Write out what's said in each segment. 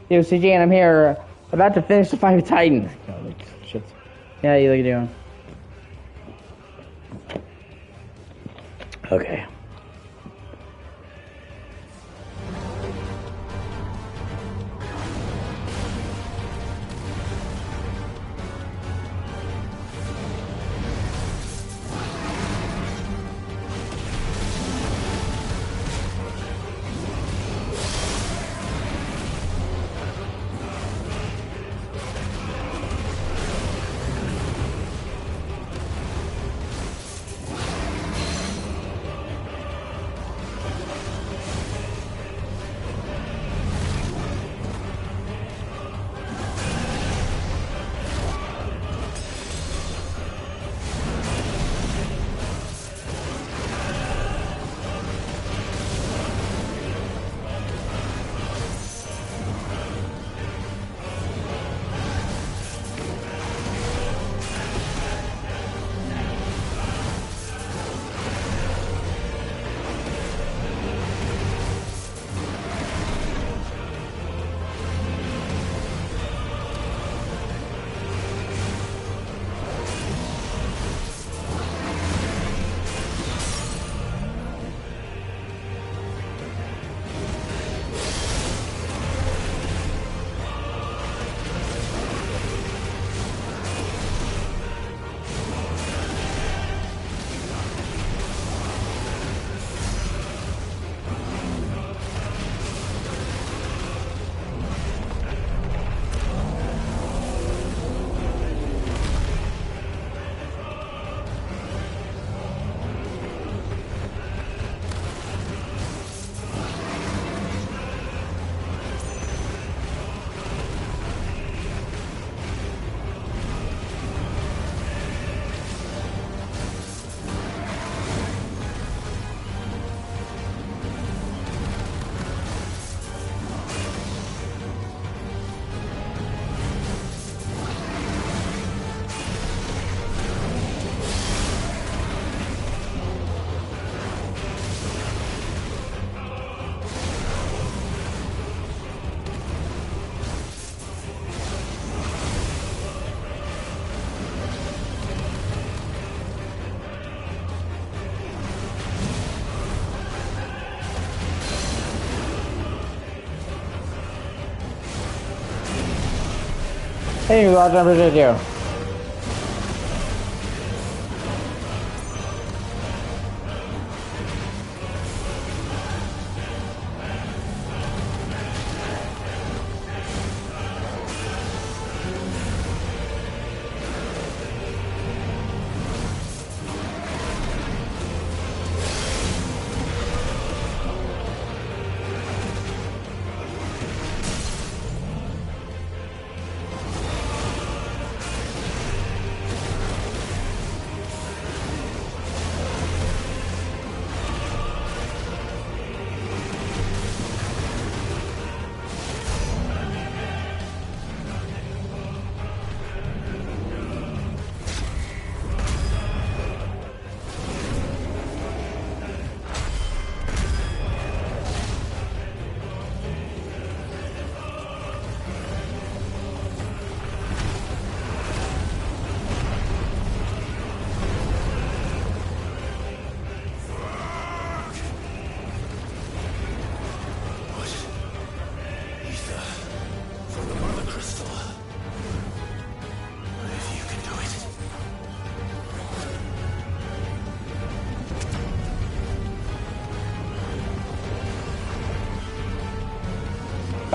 Yo, O.C.G, and I'm here about to finish the fight with Titan. Shit. Yeah, you look doing. Okay. Hey, you watching this video.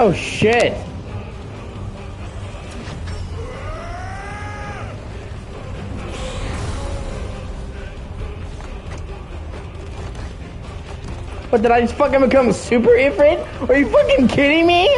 Oh shit! What, did I just fucking become a super Ifrit? Are you fucking kidding me?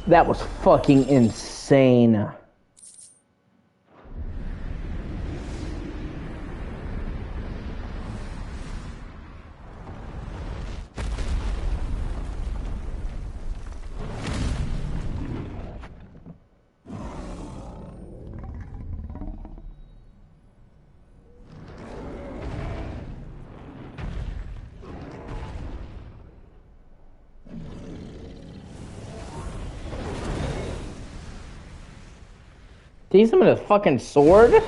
That was fucking insane. Did he summon a fucking sword?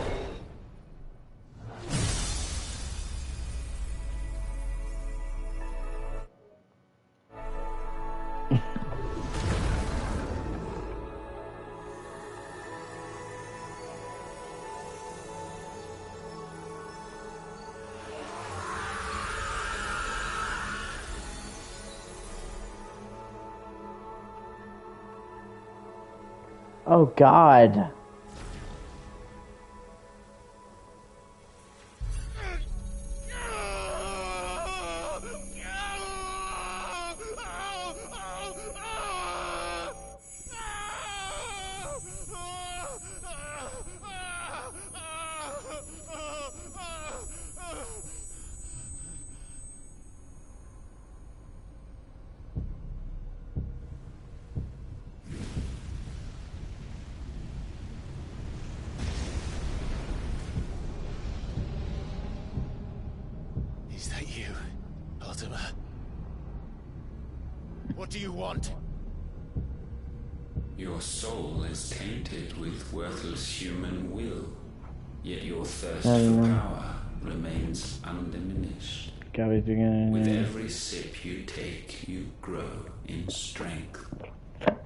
Oh God. Is that you, Ultima? What do you want? Your soul is tainted with worthless human will, yet your thirst for power remains undiminished. With every sip you take, you grow in strength,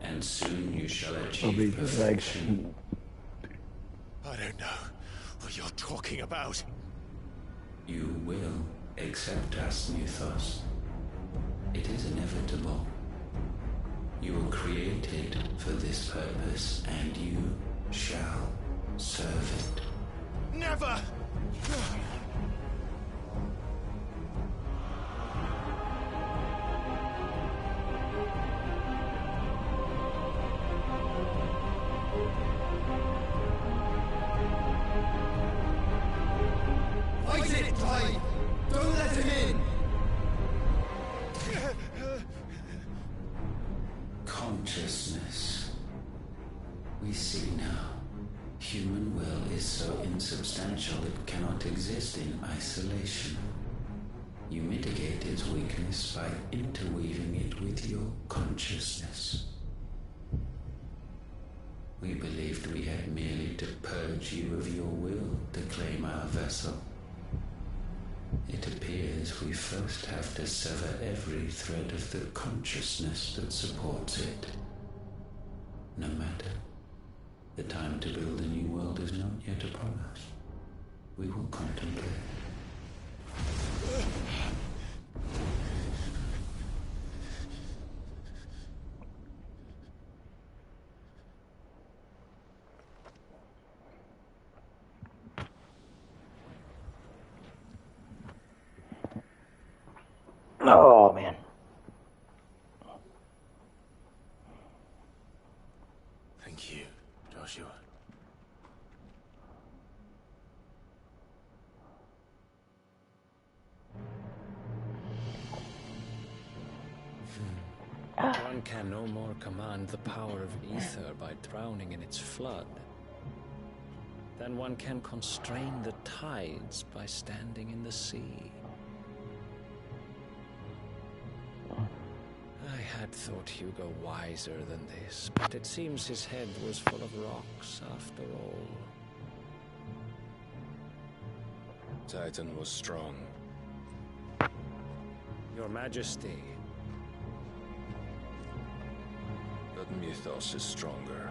and soon you shall achieve perfection. I don't know what you're talking about. You will accept us, Mythos. It is inevitable. You were created for this purpose, and you shall serve it. Never! Fight it, Clive! Don't let him in! Consciousness. We see now. Human will is so insubstantial it cannot exist in isolation. You mitigate its weakness by interweaving it with your consciousness. We believed we had merely to purge you of your will to claim our vessel. It appears we first have to sever every thread of the consciousness that supports it. No matter. The time to build a new world is not yet upon us. We will contemplate. Oh man. Thank you, Joshua. One can no more command the power of ether by drowning in its flood than one can constrain the tides by standing in the sea. I had thought Hugo wiser than this, but it seems his head was full of rocks after all. Titan was strong. Your Majesty. But Mythos is stronger.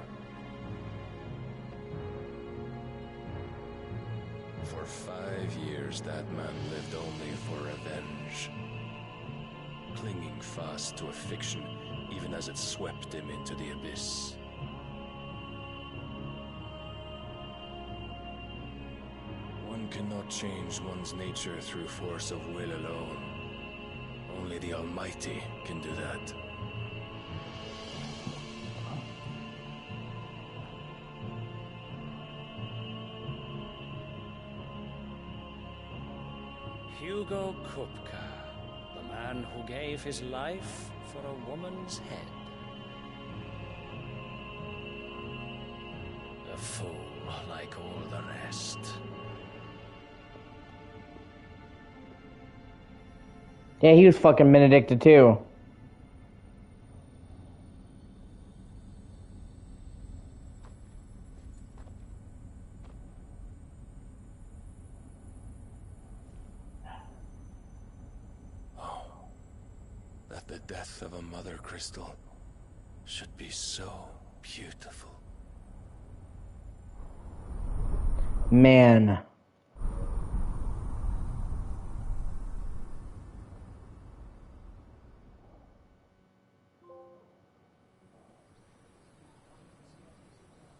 For 5 years, that man lived only for revenge. Clinging fast to a fiction, even as it swept him into the abyss. One cannot change one's nature through force of will alone. Only the Almighty can do that. Hugo Kupka, the man who gave his life for a woman's head. A fool like all the rest. Yeah, he was fucking Benedicta too. That the death of a mother crystal should be so beautiful. Man.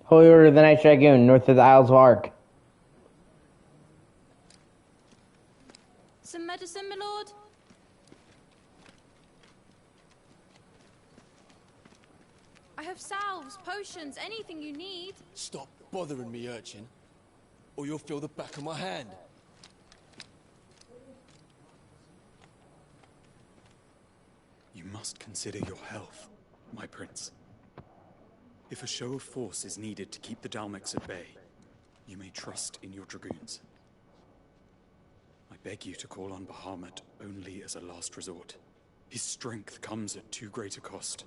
Holy Order of the Night Dragoon, north of the Isles of Ark. Some medicine, my lord? I have salves, potions, anything you need. Stop bothering me, urchin, or you'll feel the back of my hand. You must consider your health, my prince. If a show of force is needed to keep the Dalmex at bay, you may trust in your dragoons. I beg you to call on Bahamut only as a last resort. His strength comes at too great a cost.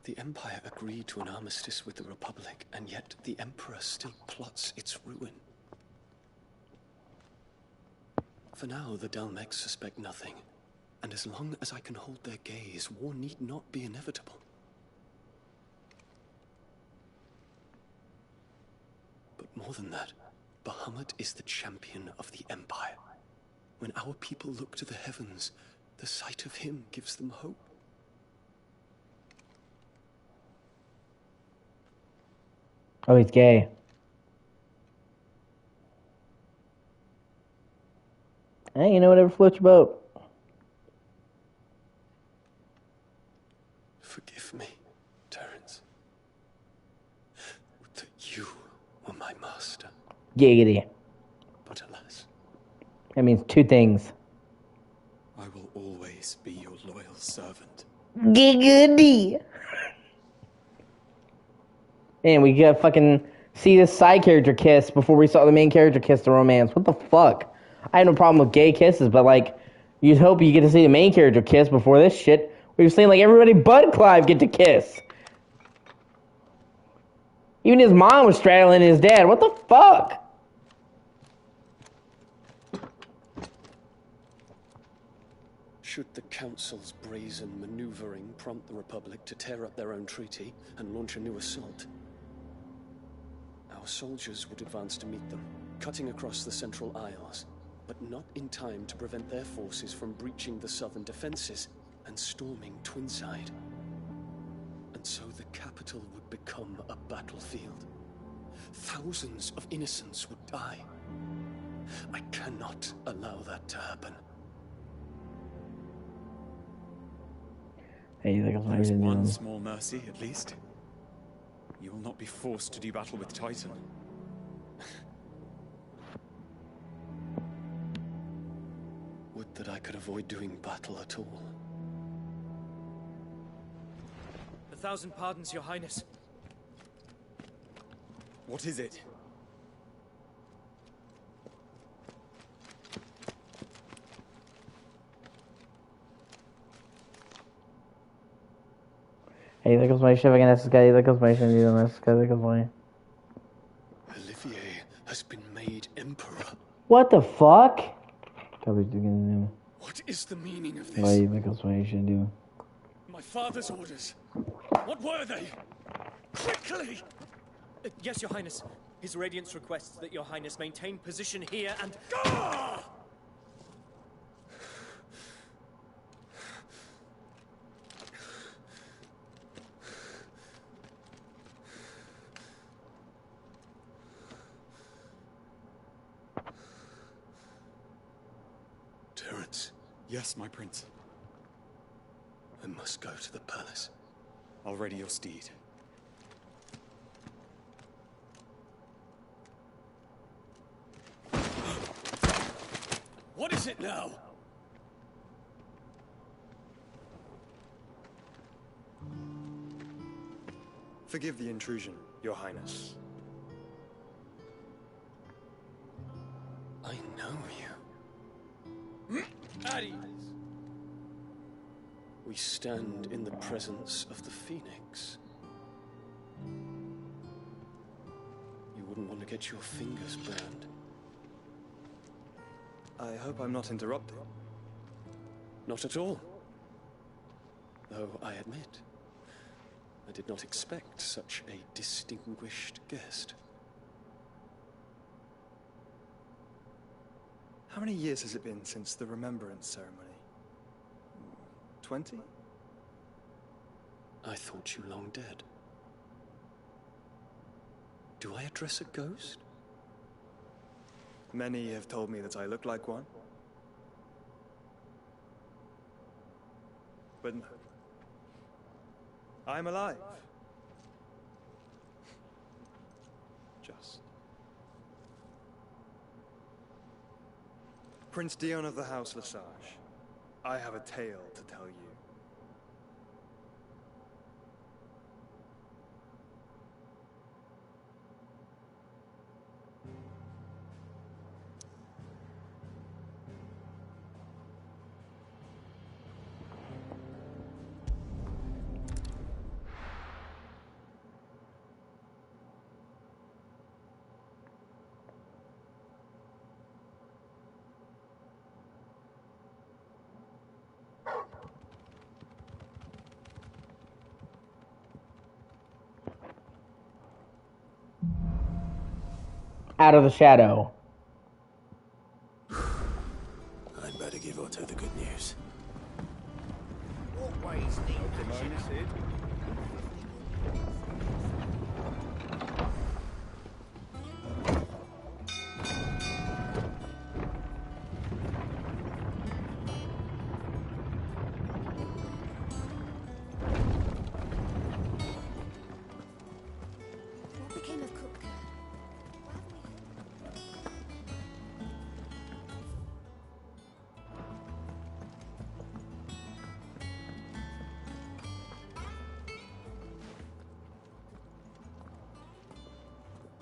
The Empire agreed to an armistice with the Republic, and yet the Emperor still plots its ruin. For now, the Dalmex suspect nothing, and as long as I can hold their gaze, war need not be inevitable. But more than that, Bahamut is the champion of the Empire. When our people look to the heavens, the sight of him gives them hope. Oh, he's gay. Hey, you know, whatever floats your boat. Forgive me, Terence. Would that you were my master. Giggity. But alas. That means two things. I will always be your loyal servant. Giggity. Man, we got fucking see this side character kiss before we saw the main character kiss the romance. What the fuck? I had no problem with gay kisses, but like, you'd hope you get to see the main character kiss before this shit. We've seen like everybody but Clive get to kiss. Even his mom was straddling his dad. What the fuck? Should the Council's brazen maneuvering prompt the Republic to tear up their own treaty and launch a new assault, our soldiers would advance to meet them, cutting across the Central Isles, but not in time to prevent their forces from breaching the southern defenses and storming Twinside. And so the capital would become a battlefield. Thousands of innocents would die. I cannot allow that to happen. Hey, There's one small mercy, at least. You will not be forced to do battle with Titan. Would that I could avoid doing battle at all. 1,000 pardons, Your Highness. What is it? Hey, there goes my ship again. This guy, there goes my ship. This guy, there goes my. Olivier has been made Emperor. What the fuck? Probably doing What is the meaning of this? Why, there goes my ship. My father's orders. What were they? Quickly! Yes, Your Highness. His Radiance requests that Your Highness maintain position here and... Gah! Terence. Yes, my prince. I must go to the palace. I'll ready your steed. What is it now? Forgive the intrusion, Your Highness. I know you. At ease. We stand in the presence of the Phoenix. You wouldn't want to get your fingers burned. I hope I'm not interrupting. Not at all. Though I admit, I did not expect such a distinguished guest. How many years has it been since the Remembrance ceremony? 20? I thought you long dead. Do I address a ghost? Many have told me that I look like one. But no. I'm alive. Just. Prince Dion of the House Lesage, I have a tale to tell you. Out of the shadow. I'd better give Otto the good news. What way is the What became of Kupka?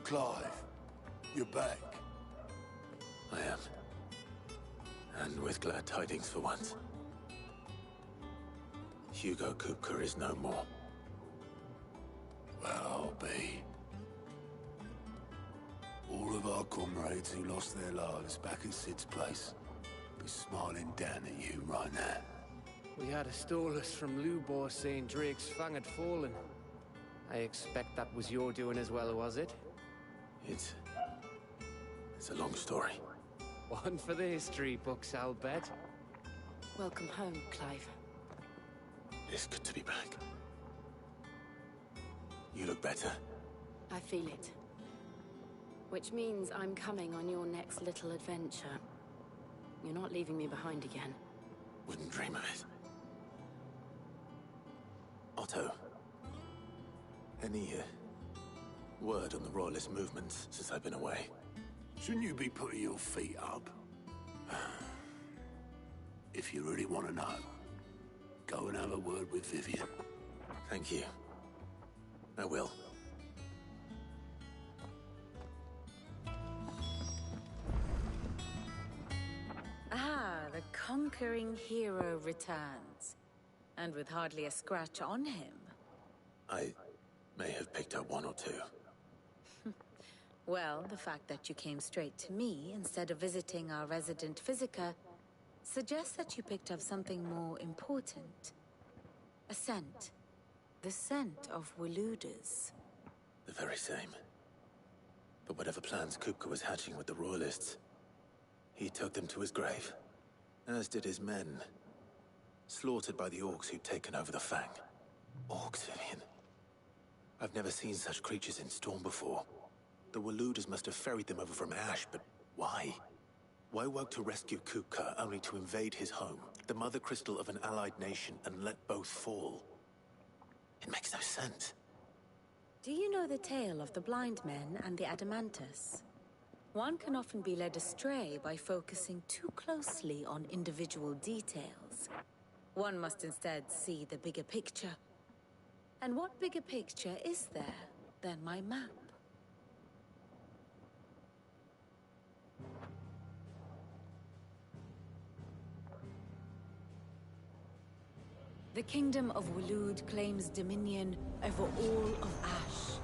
Clive, you're back. I am. And with glad tidings for once. Hugo Kupka is no more. Well, I'll be. All of our comrades who lost their lives back at Sid's place be smiling down at you right now. We had a stolus from Lubor saying Drake's fang had fallen. I expect that was your doing as well, was it? It's a long story. One for the history books, I'll bet. Welcome home, Clive. It's good to be back. You look better. I feel it. Which means I'm coming on your next little adventure. You're not leaving me behind again. Wouldn't dream of it. Otto. Any word on the Royalist movements since I've been away? Shouldn't you be putting your feet up? If you really want to know, go and have a word with Vivian. Thank you. I will. Ah, the conquering hero returns. And with hardly a scratch on him. I may have picked up one or two. Well, the fact that you came straight to me instead of visiting our resident Physica suggests that you picked up something more important. A scent. The scent of Waludas. The very same. But whatever plans Kupka was hatching with the Royalists, he took them to his grave. As did his men. Slaughtered by the orcs who'd taken over the Fang. Orcs, Vivian. I've never seen such creatures in Storm before. The Waludas must have ferried them over from Ash, but why? Why work to rescue Kupka only to invade his home, the mother crystal of an allied nation, and let both fall? It makes no sense. Do you know the tale of the blind men and the Adamantus? One can often be led astray by focusing too closely on individual details. One must instead see the bigger picture. And what bigger picture is there than my map? The Kingdom of Waloed claims dominion over all of Ash.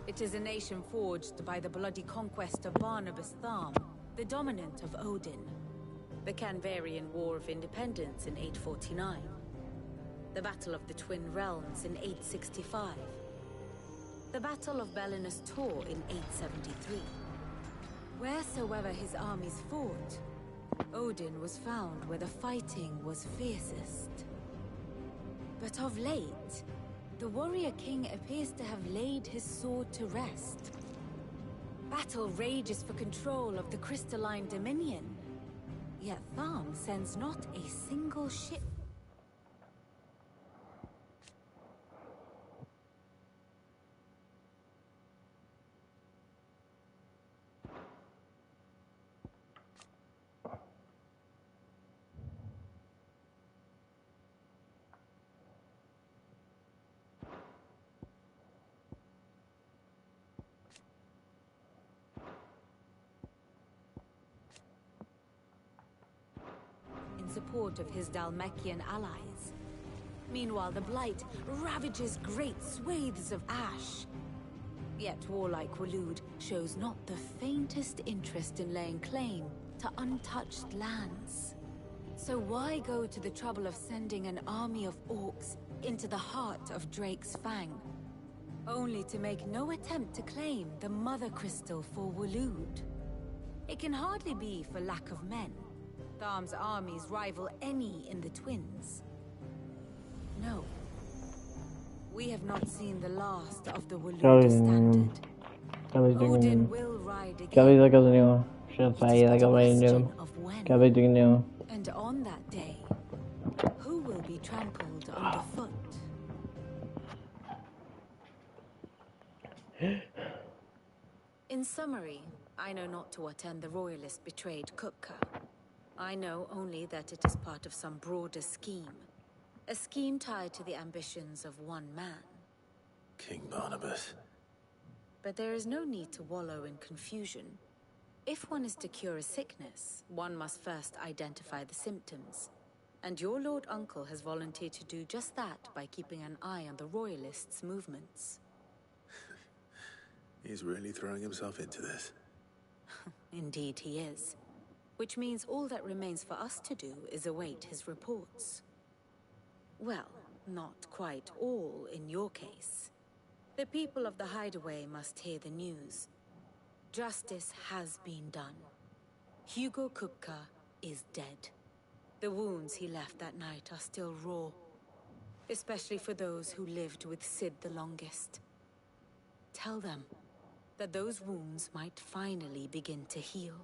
It is a nation forged by the bloody conquest of Barnabas Tharm, the dominant of Odin. The Canvarian War of Independence in 849. The Battle of the Twin Realms in 865. The Battle of Belinus Tor in 873. Wheresoever his armies fought, Odin was found where the fighting was fiercest. But of late, the warrior king appears to have laid his sword to rest. Battle rages for control of the crystalline dominion. Yet Tharm sends not a single ship. Support of his Dhalmekian allies. Meanwhile, the Blight ravages great swathes of Ash. Yet warlike Waloed shows not the faintest interest in laying claim to untouched lands. So why go to the trouble of sending an army of orcs into the heart of Drake's Fang, only to make no attempt to claim the Mother Crystal for Waloed? It can hardly be for lack of men. Tharm's armies rival any in the Twins. No. We have not seen the last of the Waloed standard. Odin will ride again. And on that day, who will be trampled underfoot? In summary, I know not to what end the Royalist betrayed Kupka. I know only that it is part of some broader scheme. A scheme tied to the ambitions of one man. King Barnabas. But there is no need to wallow in confusion. If one is to cure a sickness, one must first identify the symptoms. And your Lord Uncle has volunteered to do just that by keeping an eye on the Royalists' movements. He's really throwing himself into this. Indeed he is. Which means all that remains for us to do is await his reports. Well, not quite all in your case. The people of the Hideaway must hear the news. Justice has been done. Hugo Kupka is dead. The wounds he left that night are still raw, especially for those who lived with Sid the longest. Tell them that those wounds might finally begin to heal.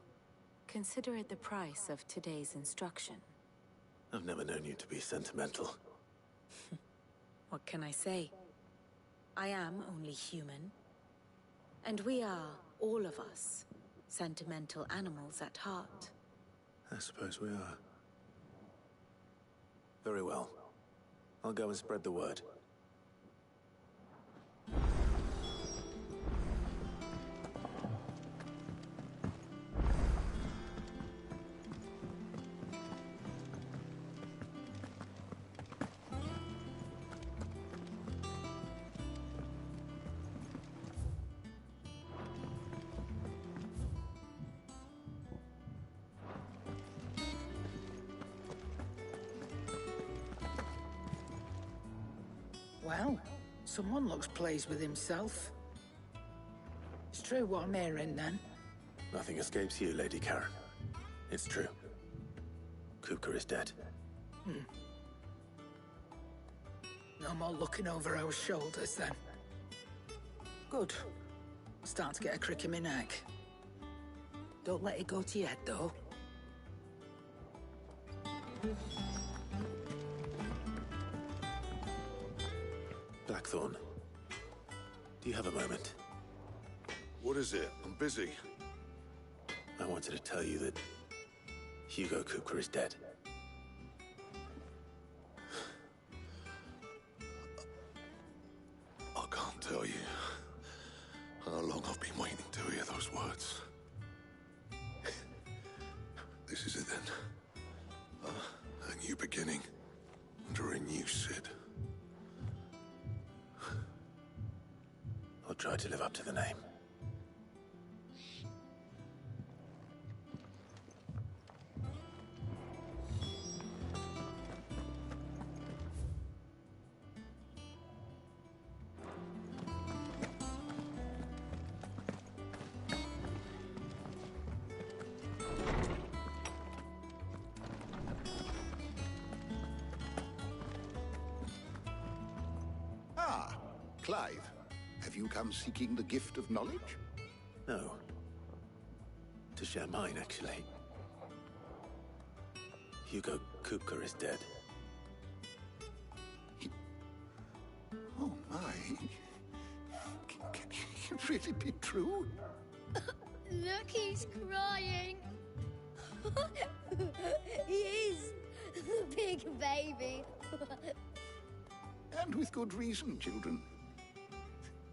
Consider it the price of today's instruction. I've never known you to be sentimental. What can I say? I am only human. And we are, all of us, sentimental animals at heart. I suppose we are. Very well. I'll go and spread the word. Well, someone looks pleased with himself. It's true what I'm hearing, then. Nothing escapes you, Lady Karen. It's true. Kupka is dead. No more looking over our shoulders, then. Good. I'm starting to get a crick in my neck. Don't let it go to your head, though. Blackthorn, do you have a moment? What is it? I'm busy. I wanted to tell you that Hugo Kupka is dead. I can't tell you how long I've been waiting to hear those words. This is it then. A new beginning under a new Sid. I'll try to live up to the name. Ah, Clive. Have you come seeking the gift of knowledge? No. To share mine, actually. Hugo Kupka is dead. Oh, my. Can it really be true? Look, he's crying. He is. The big baby. And with good reason, children.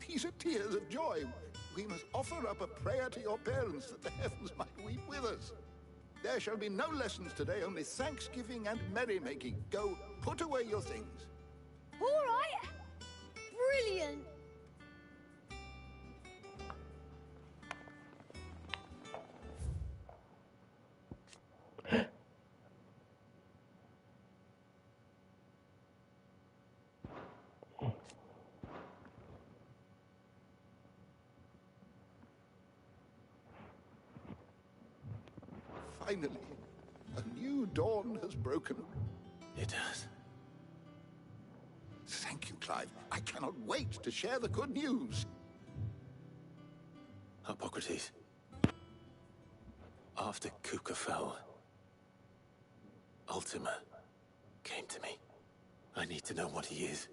These are tears of joy. We must offer up a prayer to your parents that the heavens might weep with us. There shall be no lessons today, only thanksgiving and merrymaking. Go, put away your things. All right. Brilliant. Finally, a new dawn has broken. It has. Thank you, Clive. I cannot wait to share the good news. Hippocrates. After Kupka fell, Ultima came to me. I need to know what he is.